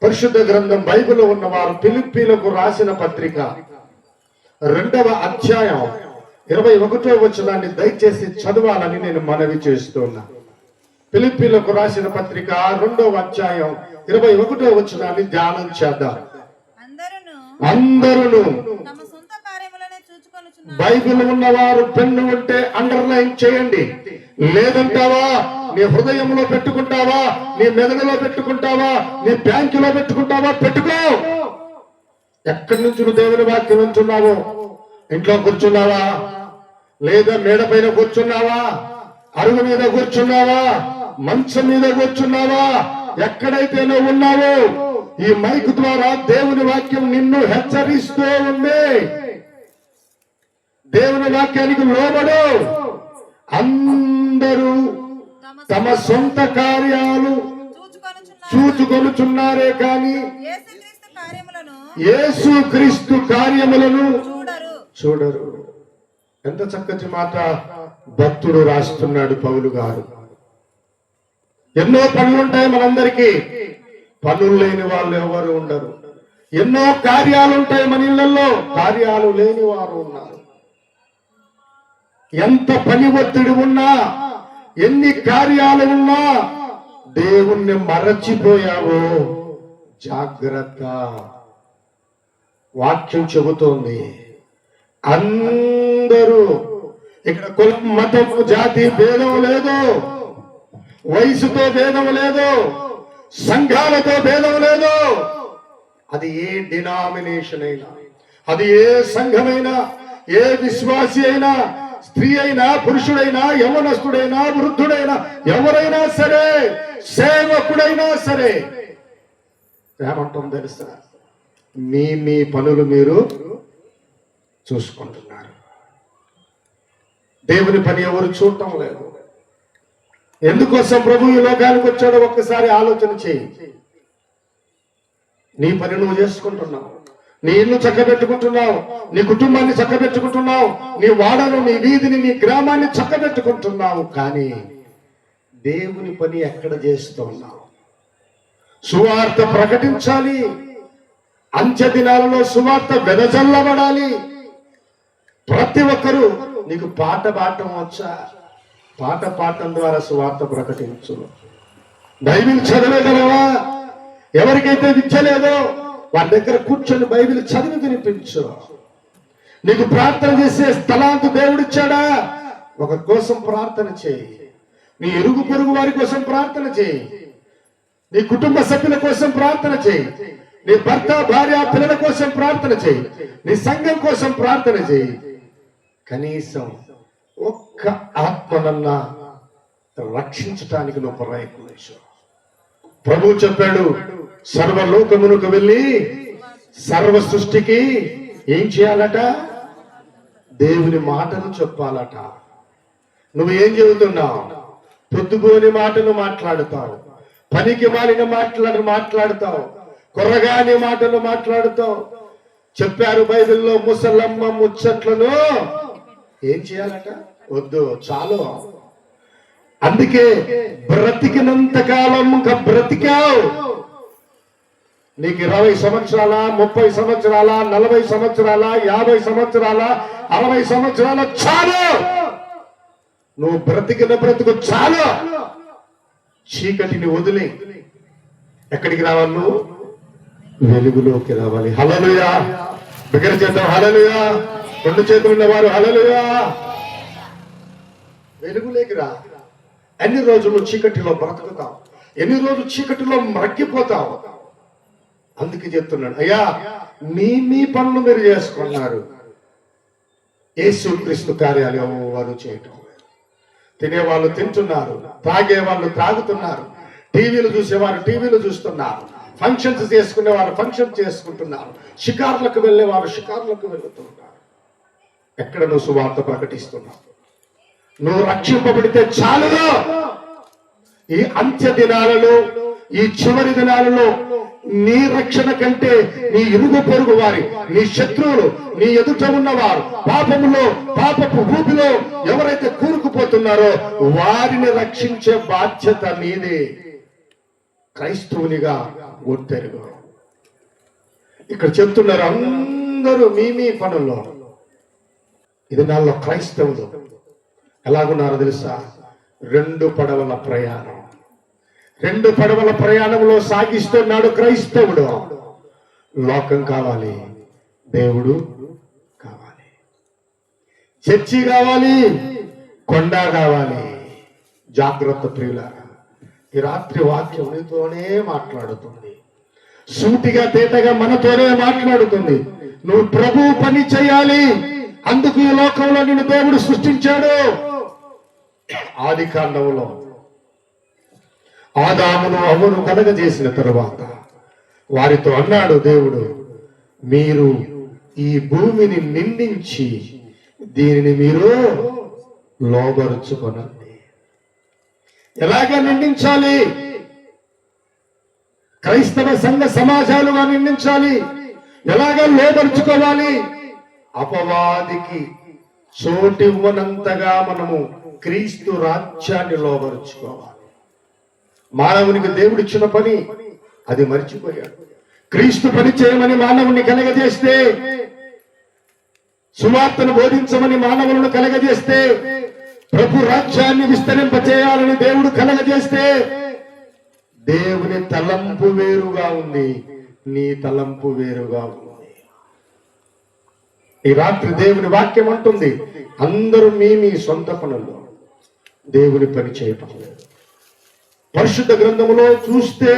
పరిశుద్ధ గ్రంథం బైబిల్లో ఉన్నవారు ఫిలిప్పీలకు రాసిన పత్రిక 2వ అధ్యాయం 21వ వచనాన్ని దయచేసి చదవాలని నేను మనవి చేస్తున్నా. ఫిలిప్పీలకు రాసిన పత్రిక 2వ అధ్యాయం 21వ వచనాన్ని ధ్యానం చేద్దాం. అందరూ బైబిల్ ఉన్నవారు పెన్ను ఉంటే అండర్లైన్ చేయండి. లేదంటావా నీ హృదయంలో పెట్టుకుంటావా, నీ మెదడులో పెట్టుకుంటావా, నీ బ్యాంకులో పెట్టుకుంటావా, పెట్టుకో. ఎక్కడి నుంచి నువ్వు దేవుని వాక్యం వింటున్నావు? ఇంట్లో కూర్చున్నావా, లేదా మేడ పైన కూర్చున్నావా, అరుగు మీద కూర్చున్నావా, మంచం మీద కూర్చున్నావా, ఎక్కడైతే నువ్వు ఉన్నావో ఈ మైక్ ద్వారా దేవుని వాక్యం నిన్ను హెచ్చరిస్తూ ఉంది. దేవుని వాక్యానికి లోబడు. అందరూ తమ సొంత కార్యాలు చూచుకొనుచున్నారే కాని యేసుక్రీస్తు కార్యములను చూడరు. ఎంత చక్కటి మాట భక్తుడు రాస్తున్నాడు పౌలు గారు. ఎన్నో పనులుంటాయి మనందరికీ, పనులు లేని వాళ్ళు ఎవరు ఉండరు. ఎన్నో కార్యాలు ఉంటాయి మన ఇళ్లలో, కార్యాలు లేని వారు ఉన్నారు. ఎంత పని ఒత్తిడి ఉన్నా, ఎన్ని కార్యాలు ఉన్నా దేవుణ్ణి మరచిపోయావో జాగ్రత్త. వాక్యం చెబుతోంది అందరూ, ఇక్కడ కులం, మతం, జాతి భేదం లేదు, వయసుతో భేదం లేదు, సంఘాలతో భేదం లేదు. అది ఏ డినామినేషన్ అయినా, అది ఏ సంఘమైనా, ఏ విశ్వాసి అయినా, స్త్రీ అయినా, పురుషుడైనా, యవనస్తుడైనా, వృద్ధుడైనా, ఎవరైనా సరే, సేవకుడైనా సరే, ఏమంటాం తెలుసా? మీ పనులు మీరు చూసుకుంటున్నారు. దేవుని పని ఎవరు చూడటం లేదు. ఎందుకోసం ప్రభు ఈ లోకానికి వచ్చాడో ఒక్కసారి ఆలోచన చేయి. నీ పని నువ్వు చేసుకుంటున్నావు, నీ ఇల్లు చక్కబెట్టుకుంటున్నావు, నీ కుటుంబాన్ని చక్కబెట్టుకుంటున్నావు, నీ వాడను, నీ వీధిని, నీ గ్రామాన్ని చక్కబెట్టుకుంటున్నావు. కానీ దేవుని పని ఎక్కడ చేస్తున్నావు? సువార్త ప్రకటించాలి. అంత్య దినాలలో సువార్త వెదజల్లబడాలి. ప్రతి ఒక్కరూ, నీకు పాట పాడటం వచ్చా? పాట పాడటం ద్వారా సువార్త ప్రకటించు. బైబిల్ చదవగలవా? ఎవరికైతే విద్య లేదో వారి దగ్గర కూర్చొని బైబిల్ చదివి వినిపించు. నీకు ప్రార్థన చేసే స్థలాంతు దేవుడిచ్చాడా? ఒక కోసం ప్రార్థన చేయి. నీ ఇరుగు పొరుగు వారి కోసం ప్రార్థన చేయి. నీ కుటుంబ సభ్యుల కోసం ప్రార్థన చేయి. నీ భర్త, భార్య, పిల్లల కోసం ప్రార్థన చేయి. నీ సంఘం కోసం ప్రార్థన చేయి. కనీసం ఒక్క ఆత్మనన్నా రక్షించటానికి నువ్వు ప్రయత్నించు. ప్రభు చెప్పాడు, సర్వలోకమునకు వెళ్ళి సర్వ సృష్టికి ఏం చేయాలట? దేవుని మాటలు చెప్పాలట. నువ్వు ఏం చెబుతున్నావు? పొద్దుపోని మాటలు మాట్లాడుతావు, పనికి మాలిన మాట్లాడుతావు, కొర్రగాని మాటలు మాట్లాడుతావు. చెప్పారు బైబిల్లో, ముసలమ్మ ముచ్చట్లను ఏం చేయాలట? వద్దు, చాలు. అందుకే బ్రతికినంత కాలం ఇంకా బ్రతికావు. నీకు 20 సంవత్సరాల, 30 సంవత్సరాల, 40 సంవత్సరాల, 50 సంవత్సరాల, 60 సంవత్సరాల, చాలు. నువ్వు బ్రతికిన బ్రతుకు చాలు. చీకటిని వదిలి ఎక్కడికి రావాలి? నువ్వు వెలుగులోకి రావాలి. హల్లెలూయా. బిగ్గర చేద్దాం హల్లెలూయా. 2 చేతులు ఉన్నవారు హల్లెలూయా. వెలుగులోకి రా. ఎన్ని రోజులు చీకటిలో బ్రతుకుతావు? ఎన్ని రోజులు చీకటిలో మగ్గిపోతావు? అందుకే చెప్తున్నాడు, అయ్యా మీ పనులు మీరు చేసుకున్నారు, యేసుక్రీస్తు కార్యాలు ఎవరు చేయటం లేదు. తినేవాళ్ళు తింటున్నారు, తాగే వాళ్ళు త్రాగుతున్నారు, టీవీలు చూసేవారు టీవీలు చూస్తున్నారు, ఫంక్షన్స్ చేసుకునేవారు ఫంక్షన్ చేసుకుంటున్నారు, షికార్లకు వెళ్ళేవారు షికార్లకు వెళుతున్నారు. ఎక్కడ నువ్వు సువార్త ప్రకటిస్తున్నావు? నువ్వు రక్షింపబడితే చాలుగా. ఈ అంత్య దినాలలో, ఈ చివరి దినాలలో నీ రక్షణ కంటే నీ ఇరుగు పొరుగు వారి, నీ శత్రువులు, నీ ఎదుట ఉన్నవారు, పాపపు ఊపిలో ఎవరైతే కూరుకుపోతున్నారో వారిని రక్షించే బాధ్యత నీదే. క్రైస్తవునిగా గుర్తెరుగు. ఇక్కడ చెప్తున్నారు అందరూ మీ పనుల్లో. ఇది నాలో క్రైస్తవులు ఎలాగున్నారో తెలుసా? 2 పడవల ప్రయాణం, 2 పడవల ప్రయాణంలో సాగిస్తున్నాడు క్రైస్తవుడు. లోకం కావాలి, దేవుడు కావాలి, చర్చి కావాలి, కొండ కావాలి. జాగ్రత్త ప్రియులారా, ఈ రాత్రి వాక్యం నీతోనే మాట్లాడుతుంది. సూటిగా తేటగా మనతోనే మాట్లాడుతుంది. నువ్వు ప్రభు పని చేయాలి. అందుకు ఈ లోకంలో నిన్ను దేవుడు సృష్టించాడు. ఆది కాండంలో ఆదామును అవ్వను కలగజేసిన తరువాత వారితో అన్నాడు దేవుడు, మీరు ఈ భూమిని నిందించి దీనిని మీరు లోబరుచుకొనండి. ఎలాగా నిందించాలి? క్రైస్తవ సంఘ సమాజాలుగా నిందించాలి. ఎలాగా లోబరుచుకోవాలి? అపవాదికి చోటివ్వనంతగా మనము క్రీస్తు రాజ్యాన్ని లోబరుచుకోవాలి. మానవునికి దేవుడిచ్చిన పని అది మర్చిపోయాడు. క్రీస్తు పని చేయమని మానవుని కలగజేస్తే, సువార్తను బోధించమని మానవులను కలగజేస్తే, ప్రభు రాజ్యాన్ని విస్తరింపచేయాలని దేవుడు కలగజేస్తే, దేవుని తలంపు వేరుగా ఉంది, నీ తలంపు వేరుగా ఉంది. ఈ రాత్రి దేవుని వాక్యం అంటుంది, అందరూ మీ సొంత పనుల్లో దేవుని పని చేయటం. పరిశుద్ధ గ్రంథములో చూస్తే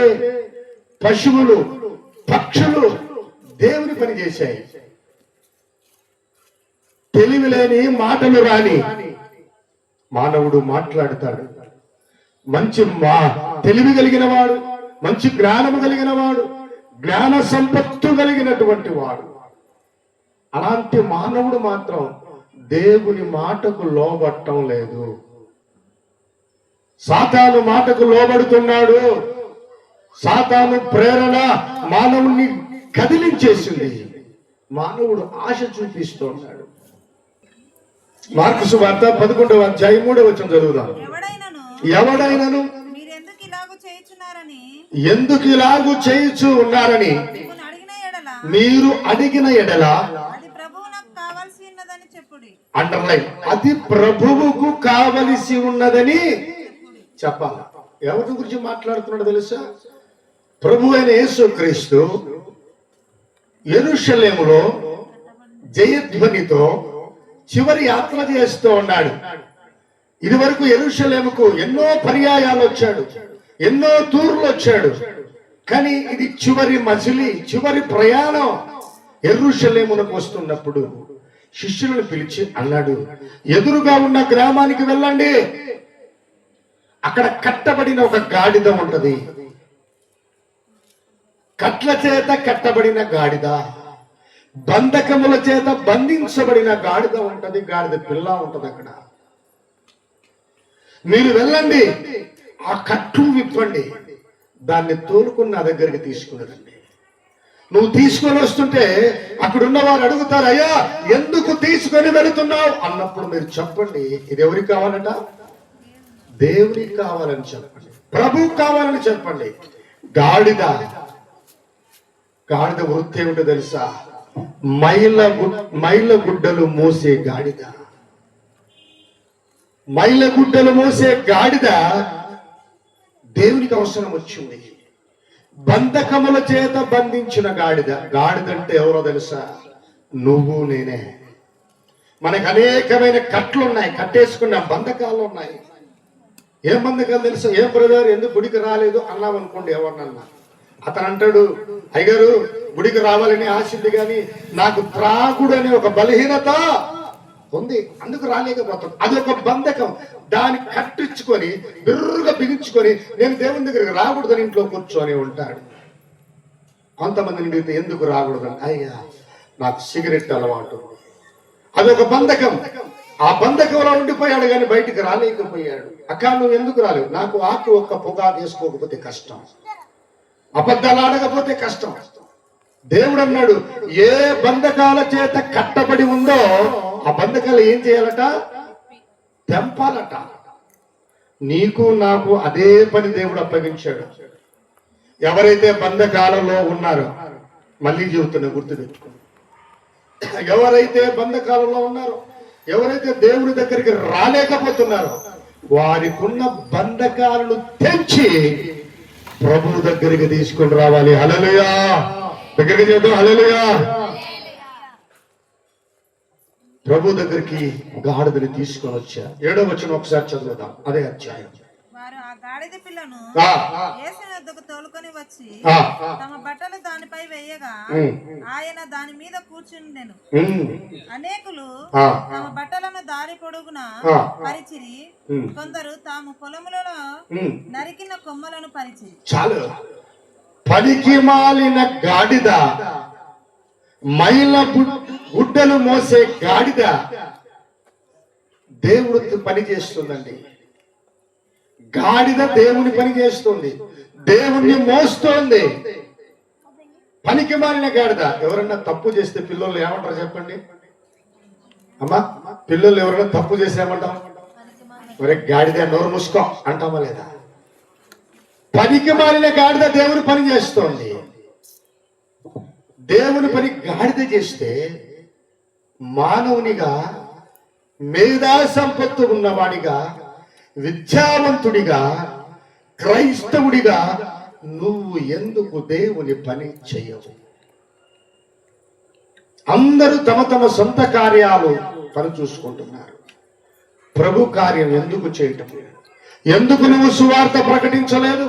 పశువులు, పక్షులు దేవుని పని చేశాయి. తెలివి లేని, మాటలు రాని మానవుడు మాట్లాడతాడు. మంచి తెలివి కలిగిన వాడు, మంచి జ్ఞానము కలిగిన వాడు, జ్ఞాన సంపత్తు కలిగినటువంటి వాడు. అలాంటి మానవుడు మాత్రం దేవుని మాటకు లోబట్టం లేదు. సాతాను మాటకు లోబడుతున్నాడు. సాతాను ప్రేరణ మానవుణ్ణి కదిలించేసింది. మానవుడు ఆశ చూపిస్తున్నాడు. మార్కు సువార్త 11వ అధ్యాయం 3వ వచనం చదువుదాం. ఎవడైనను ఎందుకు ఇలాగు చేయుచు ఉన్నారని మీరు అడిగిన ఎడల, అండర్లైన్, అది ప్రభువుకు కావలసి ఉన్నదని చెప్పాలి. ఎవరి గురించి మాట్లాడుతున్నాడు తెలుసా? ప్రభు అయిన యేసుక్రీస్తు యెరూషలేములో జయధ్వనితో చివరి యాత్ర చేస్తూ ఉన్నాడు. ఇది వరకు యెరూషలేముకు ఎన్నో పర్యాయాలు వచ్చాడు, ఎన్నో తూర్లు వచ్చాడు. కానీ ఇది చివరి మజిలీ, చివరి ప్రయాణం. యెరూషలేమునకు వస్తున్నప్పుడు శిష్యులను పిలిచి అన్నాడు, ఎదురుగా ఉన్న గ్రామానికి వెళ్ళండి. అక్కడ కట్టబడిన ఒక గాడిద ఉంటది. కట్ల చేత కట్టబడిన గాడిద, బంధకముల చేత బంధించబడిన గాడిద ఉంటది, గాడిద పిల్ల ఉంటది. అక్కడ మీరు వెళ్ళండి, ఆ కట్టు విప్పండి, దాన్ని తోలుకుని నా దగ్గరికి తీసుకుని రండి. నువ్వు తీసుకొని వస్తుంటే అక్కడున్న వారు అడుగుతారు, అయ్యా ఎందుకు తీసుకొని వెళుతున్నావు అన్నప్పుడు మీరు చెప్పండి, ఇది ఎవరికి కావాలట? దేవునికి కావాలని చెప్పండి, ప్రభువు కావాలని చెప్పండి. గాడిద వృత్తి ఏమిటో తెలుసా? మైల గుడ్డలు మోసే గాడిద. మైల గుడ్డలు మోసే గాడిద దేవునికి అవసరం వచ్చింది. బంధకముల చేత బంధించిన గాడిద. గాడిద అంటే ఎవరో తెలుసా? నువ్వు నేనే. మనకు అనేకమైన కట్లు ఉన్నాయి, కట్టేసుకున్న బంధకాలు ఉన్నాయి. ఏం బంధకాలు తెలుసా? ఏం బ్రదర్ ఎందుకు గుడికి రాలేదు అన్నావు అనుకోండి, ఎవరినన్నా. అతను అంటాడు, అయ్యగారు గుడికి రావాలని ఆశ ఉంది, కానీ నాకు త్రాగుడు అనే ఒక బలహీనత ఉంది, అందుకు రాలేకపోతాం. అది ఒక బంధకం. దాన్ని కట్టించుకొని బిర్రుగా బిగించుకొని నేను దేవుని దగ్గరికి రాకూడదని ఇంట్లో కూర్చొని ఉంటాడు. కొంతమందిని అడిగితే ఎందుకు రాకూడదని, అయ్యా నాకు సిగరెట్ అలవాటు. అదొక బంధకం. ఆ బంధకంలో ఉండిపోయాడు కానీ బయటికి రాలేకపోయాడు. అక్క నువ్వు ఎందుకు రాలేవు? నాకు ఆకి ఒక్క పొగా తీసుకోకపోతే కష్టం, అబద్ధాలు ఆడకపోతే కష్టం. దేవుడు అన్నాడు, ఏ బంధకాల చేత కట్టబడి ఉందో ఆ బంధకాలు ఏం చేయాలట? తెంపాలట. నీకు నాకు అదే పని దేవుడు అప్పగించాడు. ఎవరైతే బంధకాలలో ఉన్నారో, మళ్ళీ చెబుతున్నా గుర్తుపెట్టుకో, ఎవరైతే బంధకాలలో ఉన్నారో, ఎవరైతే దేవుని దగ్గరికి రాలేకపోతున్నారో, వారికి ఉన్న బంధకాలను తెంచి ప్రభు దగ్గరికి తీసుకొని రావాలి. హల్లెలూయా, దగ్గరికి చేద్దాం. హల్లెలూయా. ప్రభు దగ్గరికి గాడిదని తీసుకొని వచ్చారు. 7వ వచనం ఒకసారి చదువుదాం, అదే అధ్యాయం. వారు ఆ గాడిద పిల్లను యేసు వద్దకు తోలుకొని వచ్చి తమ బట్టలు దానిపై వేయగా ఆయన దాని మీద కూర్చుండెను. అనేకులు తమ బట్టలను దారి పొడుగున పరిచిరి, కొందరు తాము పొలములలో నరికిన కొమ్మలను పరిచిరి. చాలు. పనికి మాలిన గాడిద, మైల గుడ్డలు మోసే గాడిద దేవుడు పని చేస్తుందండి. గాడిద దేవుని పని చేస్తుంది, దేవుణ్ణి మోస్తోంది. పనికి మాలిన గాడిద. ఎవరన్నా తప్పు చేస్తే పిల్లలు ఏమంటారు చెప్పండి అమ్మా? పిల్లలు ఎవరైనా తప్పు చేస్తే ఏమంటాం? ఒరే గాడిద నోరు మూసుకో అంటామా లేదా? పనికి మాలిన గాడిద దేవుని పని చేస్తోంది. దేవుని పని గాడిద చేస్తే మానవునిగా, మేధా సంపత్తు ఉన్నవాడిగా, విద్యావంతుడిగా, క్రైస్తవుడిగా నువ్వు ఎందుకు దేవుని పని చేయవు? అందరూ తమ తమ సొంత కార్యాలు పని చూసుకుంటున్నారు. ప్రభు కార్యం ఎందుకు చేయటం? ఎందుకు నువ్వు సువార్త ప్రకటించలేదు?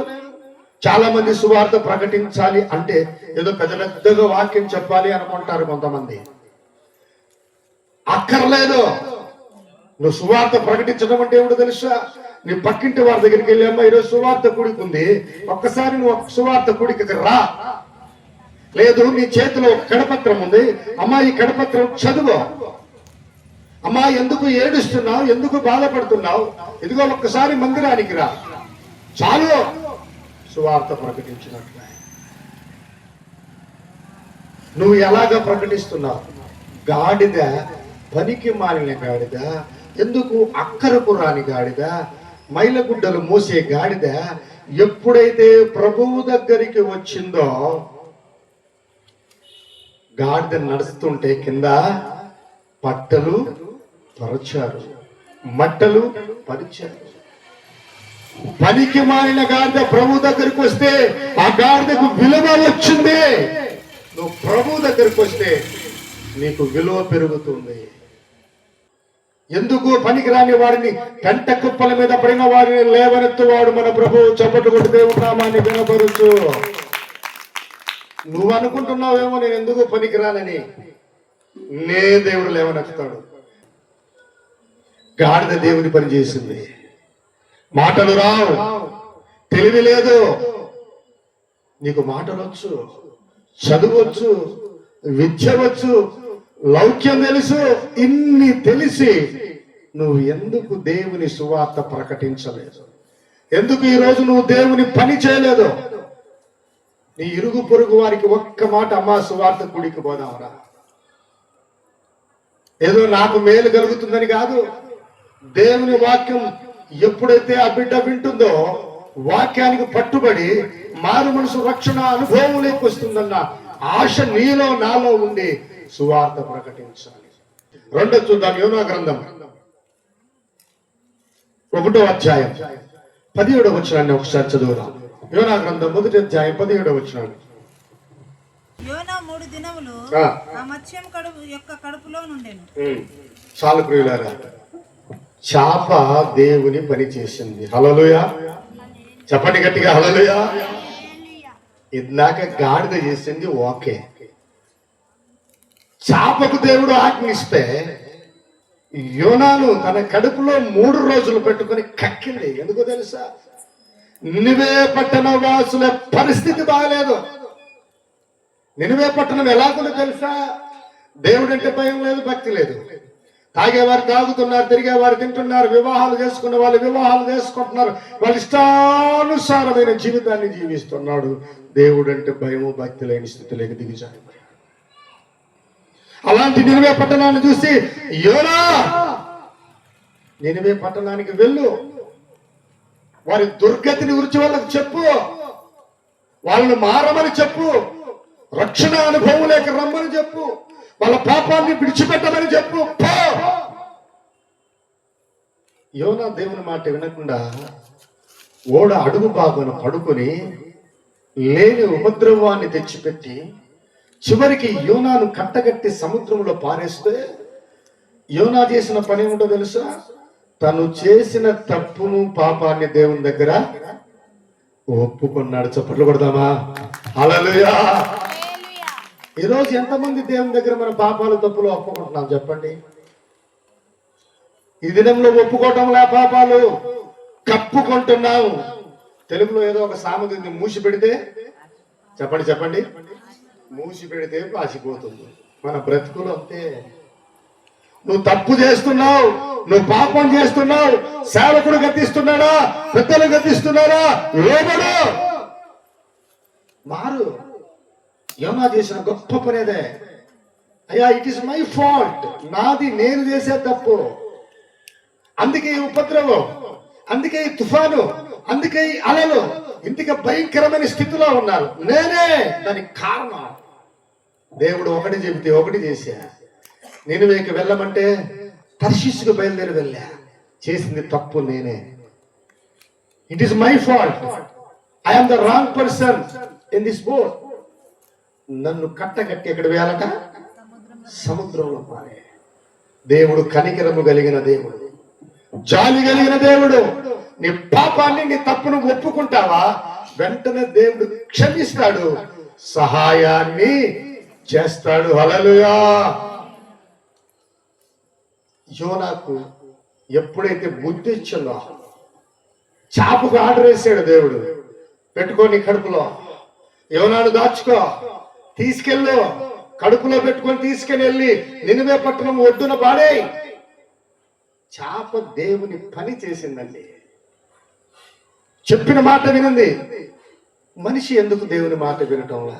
చాలా మంది సువార్త ప్రకటించాలి అంటే ఏదో పెద్ద పెద్దగా వాక్యం చెప్పాలి అనుకుంటారు కొంతమంది. అక్కర్లేదు. నువ్వు సువార్త ప్రకటించడం అంటే ఏమిటో తెలుసా? నీ పక్కింటి వారి దగ్గరికి వెళ్ళి, అమ్మ ఈరోజు సువార్త కూడికి ఉంది, ఒక్కసారి నువ్వు సువార్త కూడికి రా. లేదు, నీ చేతిలో ఒక కడపత్రం ఉంది, అమ్మా ఈ కడపత్రం చదువు. అమ్మా ఎందుకు ఏడుస్తున్నావు, ఎందుకు బాధపడుతున్నావు, ఇదిగో ఒక్కసారి మందిరానికి రా. చాలు, సువార్త ప్రకటించినట్లే. నువ్వు ఎలాగ ప్రకటిస్తున్నావు? గాడిద, పనికి మాలిన గాడిద, ఎందుకు అక్కరకు రాని గాడిద, మైలగుడ్డలు మోసే గాడిద ఎప్పుడైతే ప్రభువు దగ్గరికి వచ్చిందో, గాడిద నడుస్తుంటే కింద పట్టలు పరచారు, మట్టలు పరిచారు. పనికి మాలిన గాడిద ప్రభు దగ్గరికి వస్తే ఆ గాడిదకు విలువ వచ్చింది. నువ్వు ప్రభు దగ్గరికి వస్తే నీకు విలువ పెరుగుతుంది. ఎందుకు పనికి రాని వాడిని, కంట కుప్పల మీద పడిన వాడిని లేవనెత్తువాడు మన ప్రభు. చప్పట్లు కొట్టి దేవుని నామాన్ని వినపరుచు. నువ్వు అనుకుంటున్నావేమో నేను ఎందుకు పనికి రానని, నే దేవుడు లేవనెత్తుతాడు. గాడిద దేవుని పని చేసింది. మాటలు రావు, తెలివి లేదు. నీకు మాటలు వచ్చు, చదువచ్చు, విద్య వచ్చు, లౌక్యం తెలుసు. ఇన్ని తెలిసి నువ్వు ఎందుకు దేవుని సువార్త ప్రకటించలేదు? ఎందుకు ఈరోజు నువ్వు దేవుని పని చేయలేదు? నీ ఇరుగు పొరుగు వారికి ఒక్క మాట, అమ్మా సువార్త గుడికి పోదామరా, ఏదో నాకు మేలు కలుగుతుందని కాదు. దేవుని వాక్యం ఎప్పుడైతే ఆ బిడ్డ వింటుందో, వాక్యానికి పట్టుబడి మారు మనసు రక్షణ అనుభవంలోకి వస్తుందన్న ఆశ నీలో నాలో ఉండి సువార్త ప్రకటించాలి. రెండో చూద్దాం, యోనా గ్రంథం 1వ అధ్యాయం 17వ వచనాన్ని ఒకసారి చదువుదాం. యోనా గ్రంథం 1వ అధ్యాయం 17వ వచనాన్ని. యోనా 3 దినములు ఆ మత్స్యం కడుపులో నుండెను. చాలు ప్రియులారా, చాప దేవుని పని చేసింది. హల్లెలూయా, చెప్పండి గట్టిగా హల్లెలూయా. ఇందాక గాడిద చేసింది ఓకే. చాపకు దేవుడు ఆజ్ఞిస్తే యోనాను తన కడుపులో 3 రోజులు పెట్టుకుని కక్కింది. ఎందుకో తెలుసా? నినివే పట్టణ వాసుల పరిస్థితి బాగలేదు. నినివే పట్టణం ఎలాగుందో తెలుసా? దేవుడంటే భయం లేదు, భక్తి లేదు. తాగేవారు తాగుతున్నారు, తిరిగేవారు తింటున్నారు, వివాహాలు చేసుకున్న వాళ్ళు వివాహాలు చేసుకుంటున్నారు, వాళ్ళ ఇష్టానుసారమైన జీవితాన్ని జీవిస్తున్నాడు. దేవుడు అంటే భయము భక్తి లేని స్థితిలోకి దిగిజారిపోయాడు. అలాంటి నినివే పట్టణాన్ని చూసి, యోనా నినివే పట్టణానికి వెళ్ళు, వారి దుర్గతిని గురించి వాళ్ళకు చెప్పు, వాళ్ళని మారమని చెప్పు, రక్షణ అనుభవం లేక రమ్మని చెప్పు, వాళ్ళ పాపాన్ని విడిచిపెట్టమని చెప్పు. యోనా దేవుని మాట వినకుండా ఓడ అడుగు భాగమున పడుకొని లేని ఉపద్రవాన్ని తెచ్చిపెట్టి చివరికి యోనాను కట్టగట్టి సముద్రంలో పారేస్తే యోనా చేసిన పని ఏమిటో తెలుసా? తను చేసిన తప్పును పాపాన్ని దేవుని దగ్గర ఒప్పుకున్నాడు. చప్పట్లు కొడదామా? హల్లెలూయా. ఈరోజు ఎంతమంది దేవుని దగ్గర మన పాపాలు తప్పులు ఒప్పుకుంటున్నాం చెప్పండి? ఈ దినంలో ఒప్పుకోవటంలా పాపాలు కప్పుకుంటున్నాం. తెలుగులో ఏదో ఒక సామెత ఉంది, మూసి పెడితే చెప్పండి మూసి పెడితే పాసిపోతుంది. మన బ్రతుకులు అంతే. నువ్వు తప్పు చేస్తున్నావు, నువ్వు పాపం చేస్తున్నావు, సేవకుడు గద్దిస్తున్నాడా, పెద్దలు గద్దిస్తున్నారా, లోబడు, మారు. యోనా చేసిన గొప్ప పనేదే. అయ్యా, ఇట్ ఈస్ మై ఫాల్ట్, నాది, నేను చేసే తప్పు, అందుకే ఈ ఉపద్రవం, అందుకే ఈ తుఫాను, అందుకే ఈ అలలు ఇంటికి భయంకరమైన స్థితిలో ఉన్నారు, నేనే దానికి కారణం. దేవుడు ఒకటి చెబితే ఒకటి చేశా. నినివేకి వెళ్ళమంటే తర్షీషుకు బయలుదేరి వెళ్ళా. చేసింది తప్పు నేనే. It is my fault, I'm the wrong person in this boat. నన్ను కట్టగట్టి ఎక్కడ వేయాలట? సముద్రంలో పారే. దేవుడు కనికరము కలిగిన దేవుడు, జాలి కలిగిన దేవుడు. నీ పాపాన్ని, నీ తప్పును ఒప్పుకుంటావా, వెంటనే దేవుడు క్షమిస్తాడు, సహాయాన్ని చేస్తాడు. హల్లెలూయా. యోనాకు ఎప్పుడైతే బుద్ధి ఇచ్చిందో, చాపుకు ఆర్డర్ వేసాడు దేవుడు, పెట్టుకొని కడుపులో, యోనాను దాచుకో, తీసుకెళ్ళు, కడుపులో పెట్టుకొని తీసుకెళ్ళి వెళ్ళి నినివే పట్టణం ఒడ్డున పాడే. చాప దేవుని పని చేసిందండి, చెప్పిన మాట వినండి. మనిషి ఎందుకు దేవుని మాట వినటంలా?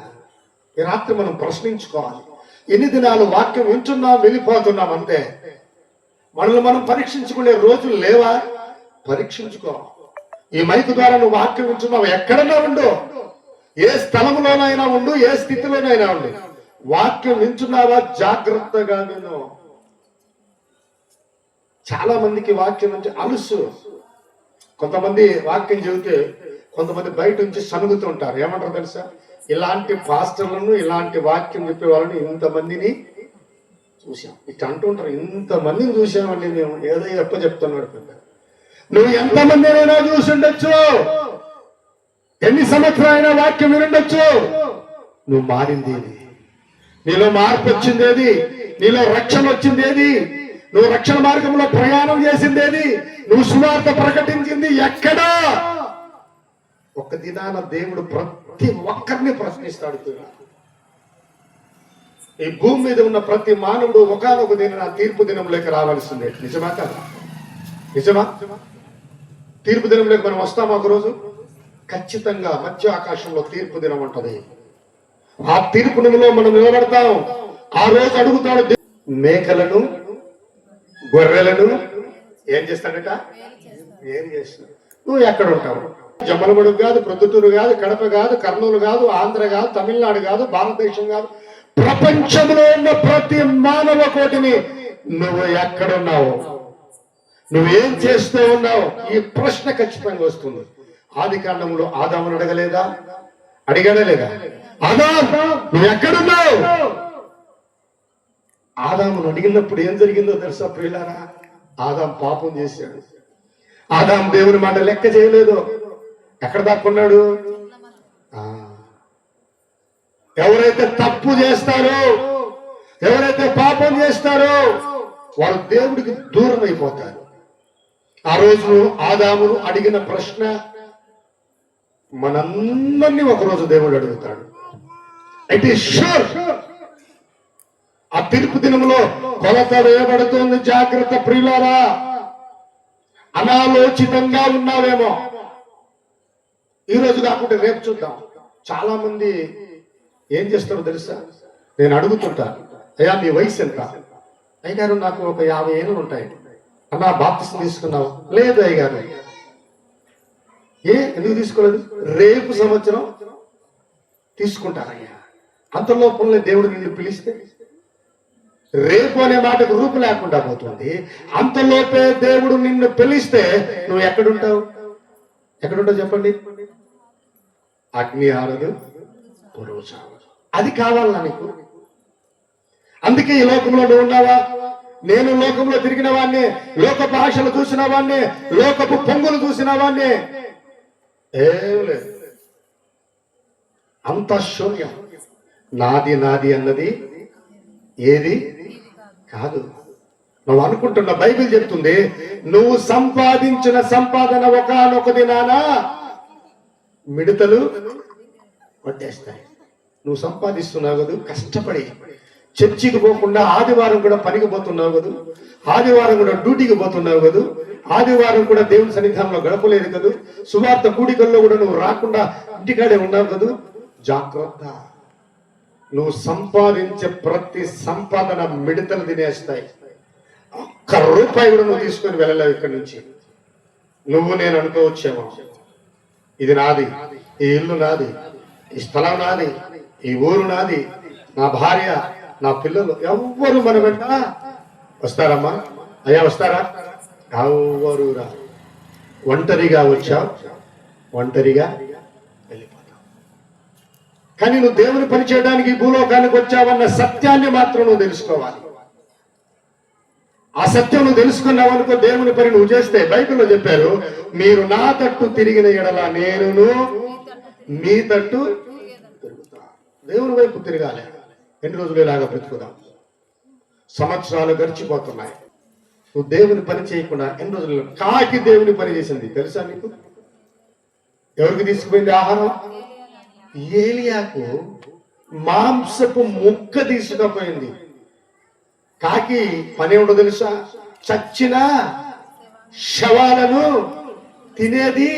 ఈ రాత్రి మనం ప్రశ్నించుకోవాలి. ఎన్ని దినాలు వాక్యం వింటున్నాం, వెళ్ళిపోతున్నాం అంతే. మనల్ని మనం పరీక్షించుకునే రోజులు లేవా? పరీక్షించుకో. ఈ మైకు ద్వారా నువ్వు వాక్యం వింటున్నావు, ఎక్కడన్నా ఉండు, ఏ స్థలంలోనైనా ఉండు, ఏ స్థితిలోనైనా ఉండు, వాక్యం వింటున్నావా? జాగ్రత్తగా విను. చాలా మందికి వాక్యం నుంచి అలుసు. కొంతమంది వాక్యం చెబితే కొంతమంది బయట నుంచి సనుగుతూ ఉంటారు. ఏమంటారు తెలుసా? ఇలాంటి పాస్టర్లను, ఇలాంటి వాక్యం చెప్పే వాళ్ళని ఇంతమందిని చూసాం, ఇట్లా అంటుంటారు. ఇంతమందిని చూసామండి మేము, ఏదో ఎప్ప చెప్తున్నాడు పెద్ద. నువ్వు ఎంతమందినైనా చూసి ఉండొచ్చు, ఎన్ని సంవత్సరాలైనా వాక్యం వినుండొచ్చు, నువ్వు మారింది ఏది? నీలో మార్పు వచ్చింది ఏది? నీలో రక్షణ వచ్చింది ఏది? నువ్వు రక్షణ మార్గంలో ప్రయాణం చేసింది ఏది? నువ్వు సువార్త ప్రకటించింది ఎక్కడా? ఒక దినాన దేవుడు ప్రతి ఒక్కరిని ప్రశ్నిస్తాడు. ఈ భూమి మీద ఉన్న ప్రతి మానవుడు ఒకనొక దిన తీర్పు దినంలోకి రావాల్సిందే. నిజమా కదా? నిజమా? తీర్పు దినంలోకి మనం వస్తాం ఒకరోజు. ఖచ్చితంగా మధ్య ఆకాశంలో తీర్పు దినం ఉంటది. ఆ తీర్పు దినంలో మనం నిలబడతాం. ఆ రోజు అడుగుతాడు, మేకలను గొర్రెలను ఏం చేస్తాడట? ఏం చేస్తాడు? నువ్వు ఎక్కడ ఉంటావు? జమ్మలమడుగు కాదు, ప్రొద్దుటూరు కాదు, కడప కాదు, కర్నూలు కాదు, ఆంధ్ర కాదు, తమిళనాడు కాదు, భారతదేశం కాదు, ప్రపంచంలో ఉన్న ప్రతి మానవ కోటిని నువ్వు ఎక్కడున్నావు, నువ్వేం చేస్తూ ఉన్నావు? ఈ ప్రశ్న ఖచ్చితంగా వస్తుంది. ఆది కాండంలో ఆదామును అడగలేదా? అడిగాడా లేదా? ఆదాం, నువ్వు ఎక్కడున్నావు? ఆదామును అడిగినప్పుడు ఏం జరిగిందో తెలుసా ప్రియులారా? ఆదాం పాపం చేశాడు. ఆదాం దేవుని మాట లెక్క చేయలేదు. ఎక్కడ దాక్కున్నాడు? ఎవరైతే తప్పు చేస్తారో, ఎవరైతే పాపం చేస్తారో వారు దేవుడికి దూరం అయిపోతారు. ఆ రోజు ఆదామును అడిగిన ప్రశ్న మనందరినీ ఒకరోజు దేవుడు అడుగుతాడు. It is sure. ఆ తీర్పు దినంలో కొలత వేయబడుతుంది. జాగ్రత్త ప్రియులారా. అనాలోచితంగా ఉన్నావేమో, ఈ రోజు కాకుండా రేపు చూద్దాం. చాలా మంది ఏం చేస్తారో తెలుసా? నేను అడుగుతుంటా, అయ్యా నీ వయసు ఎంత? అయ్యగారు నాకు ఒక 50 ఏళ్ళు ఉంటాయి. అన్నా బాప్తిసం తీసుకున్నావు? లేదు అయ్యగారు. ఎందుకు తీసుకోలేదు? రేపు సంవత్సరం తీసుకుంటారయ్యా. అంత లోపలనే దేవుడు నిన్ను పిలిస్తే రేపు అనే మాటకు రూపు లేకుండా పోతుంది. అంతలోపే దేవుడు నిన్ను పిలిస్తే నువ్వు ఎక్కడుంటావు? ఎక్కడుంటావు చెప్పండి? అగ్ని ఆరదు, పొరుగు చావదు. అది కావాలా నీకు? అందుకే ఈ లోకంలో నువ్వు ఉన్నావా? నేను లోకంలో తిరిగిన వాడిని, లోక భాషలు చూసిన వాడిని, లోకపు పొంగులు చూసిన వాడిని. ఏం లేదు, అంత శూన్యం. నాది నాది అన్నది ఏది కాదు. నువ్వు అనుకుంటున్న బైబిల్ చెప్తుంది, నువ్వు సంపాదించిన సంపాదన ఒకానొక దినాన మిడతలు పట్టేస్తాయి. నువ్వు సంపాదిస్తున్నావు కదా, కష్టపడి చర్చికి పోకుండా ఆదివారం కూడా పనికి పోతున్నావు కదా, ఆదివారం కూడా డ్యూటీకి పోతున్నావు కదా, ఆదివారం కూడా దేవుని సన్నిధానంలో గడపలేదు కదా, సువార్త కూడికల్లో కూడా నువ్వు రాకుండా ఇంటికాడే ఉన్నావు కదా. జాగ్రత్త, నువ్వు సంపాదించే ప్రతి సంపాదన మిడతలు తినేస్తాయి. ఒక్క రూపాయి కూడా నువ్వు తీసుకొని వెళ్ళలేవు ఇక్కడి నుంచి. నువ్వు నేను అనుకోవచ్చేమో, ఇది నాది, ఈ ఇల్లు నాది, ఈ స్థలం నాది, ఈ ఊరు నాది, నా భార్య, నా పిల్లలు, ఎవ్వరు మన వెంట వస్తారమ్మా? అయ్యా వస్తారా? ఎవ్వరు రా. ఒంటరిగా వచ్చావు, ఒంటరిగా వెళ్ళిపోతావు. కానీ నువ్వు దేవుని పని చేయడానికి భూలోకానికి వచ్చావన్న సత్యాన్ని మాత్రం నువ్వు తెలుసుకోవాలి. ఆ సత్యం నువ్వు తెలుసుకున్నావు అనుకో, దేవుని పని నువ్వు చేస్తే బైబిల్లో చెప్పారు, మీరు నా తట్టు తిరిగిన ఎడల నేనును మీ తట్టు తిరుగుతా. దేవుని వైపు తిరగాలి. ఎన్ని రోజులు ఇలాగా బ్రతుకుదాం? సంవత్సరాలు గడిచిపోతున్నాయి, నువ్వు దేవుని పని చేయకుండా ఎన్ని రోజులు? కాకి దేవుని పని చేసింది తెలుసా నీకు? ఎవరికి తీసుకుపోయింది ఆహారం? ఏలియాకు మాంసపు ముక్క తీసుకుపోయింది. కాకి పని ఏమిటో తెలుసా? చచ్చిన శవాలను తినేది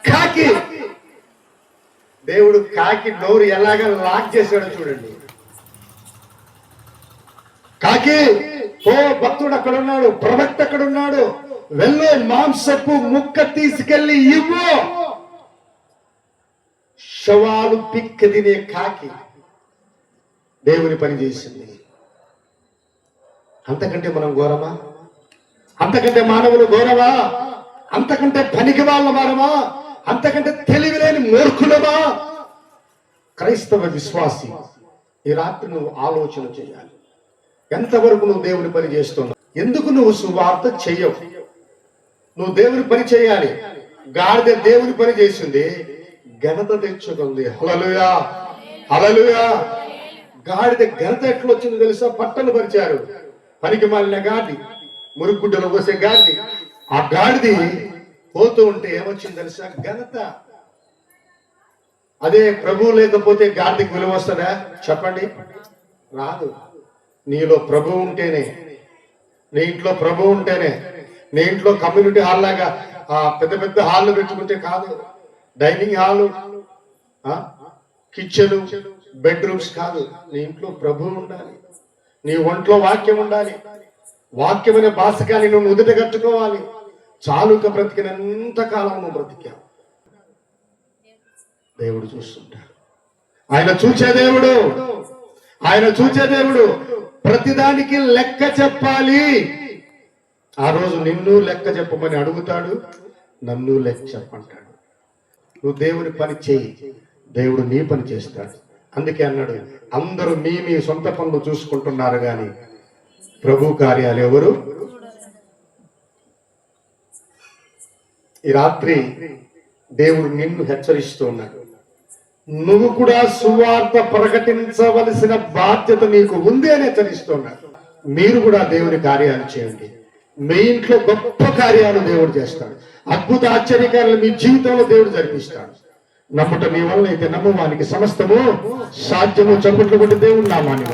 కాకి. దేవుడు కాకి నోరు ఎలాగా లాక్ చేశాడో చూడండి. కాకి, ఓ భక్తుడు అక్కడ ఉన్నాడు, ప్రవక్త అక్కడ ఉన్నాడు, వెళ్ళు, మాంసపు ముక్క తీసుకెళ్లి ఇవ్వు. శవాలు పిక్క తినే కాకి దేవుని పని చేసింది. అంతకంటే మనం ఘోరమా? అంతకంటే మానవులు ఘోరమా? అంతకంటే పనికి వాళ్ళ వారమా? అంతకంటే తెలివిలేని మూర్ఖులమా? క్రైస్తవ విశ్వాసి, ఈ రాత్రి నువ్వు ఆలోచన చేయాలి. ఎంతవరకు నువ్వు దేవుని పని చేస్తున్నావు? ఎందుకు నువ్వు సువార్త చెయ్యవు? నువ్వు దేవుని పని చేయాలి. గాడిద దేవుని పని చేసింది, ఘనత తెచ్చుకుంది. హల్లెలూయా, హల్లెలూయా. గాడిద ఘనత ఎట్లా వచ్చిందో తెలుసా? పట్టలు పరిచారు, పనికి మాలిన గాడి, మురుగుడ్డలో పోసే గాడి. ఆ గాడిది పోతూ ఉంటే ఏమొచ్చింది తెలుసా? ఘనత. అదే ప్రభువు లేకపోతే గాడికి విలువ వస్తుందా? చెప్పండి, రాదు. నీలో ప్రభు ఉంటేనే, నీ ఇంట్లో ప్రభు ఉంటేనే. నీ ఇంట్లో కమ్యూనిటీ హాల్ లాగా పెద్ద పెద్ద హాళ్ళు పెట్టుకుంటే కాదు. డైనింగ్ హాలు, కిచెన్, బెడ్రూమ్స్ కాదు. నీ ఇంట్లో ప్రభు ఉండాలి. నీ ఒంట్లో వాక్యం ఉండాలి. వాక్యమైన బాసకాన్ని నువ్వు నుదుట కట్టుకోవాలి. చాలుక బ్రతికినంత కాలం నువ్వు బ్రతికావు. దేవుడు చూస్తుంటాడు. ఆయన చూచే దేవుడు, ఆయన చూచే దేవుడు. ప్రతిదానికి లెక్క చెప్పాలి. ఆ రోజు నిన్ను లెక్క చెప్పమని అడుగుతాడు, నన్ను లెక్క చెప్పంటాడు. నువ్వు దేవుని పని చేయి, దేవుడు నీ పని చేస్తాడు. అందుకే అన్నాడు, అందరూ మీ మీ సొంత పనులు చూసుకుంటున్నారు కానీ ప్రభు కార్యాలు ఎవరు? ఈ రాత్రి దేవుడు నిన్ను హెచ్చరిస్తూ ఉన్నాడు. నువ్వు కూడా సువార్త ప్రకటించవలసిన బాధ్యత నీకు ఉంది అని హెచ్చరిస్తున్నాడు. మీరు కూడా దేవుని కార్యాలు చేయండి. మీ ఇంట్లో గొప్ప కార్యాలు దేవుడు చేస్తాడు. అద్భుత ఆశ్చర్యకార్యాలు మీ జీవితంలో దేవుడు జరిపిస్తాడు. నమ్ముట మీ వల్ల అయితే నమ్మవానికి సమస్తము సాధ్యము. చప్పట్లు కొట్టి దేవుని నామాన్ని